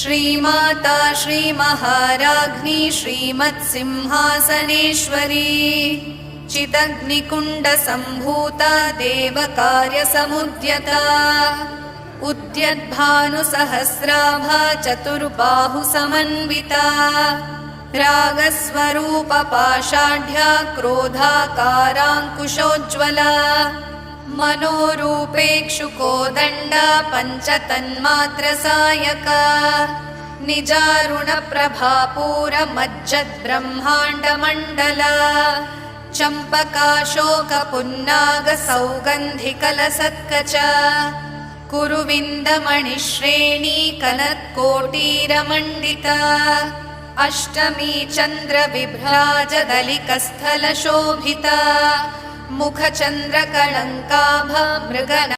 श्रीमाता श्रीमहाराज्ञी श्रीमत्सिंहासनेश्वरी चिदग्निकुण्डसम्भूता देवकार्यसमुद्यता उद्यद्भानुसहस्राभा चतुर्बाहुसमन्विता रागस्वरूपपाषाढ्या क्रोधाकाराङ्कुशोज्ज्वला मनोरूपेक्षुकोदण्डा पञ्चतन्मात्रसायका निजारुणप्रभापूरमज्जद्ब्रह्माण्डमण्डला चम्पकाशोकपुन्नागसौगन्धिकलसत्कचा कुरुविन्दमणिश्रेणी कनत्कोटीरमण्डिता अष्टमी चन्द्रविभ्राजदलिकस्थलशोभिता मुखचन्द्रकलङ्काभ मृगन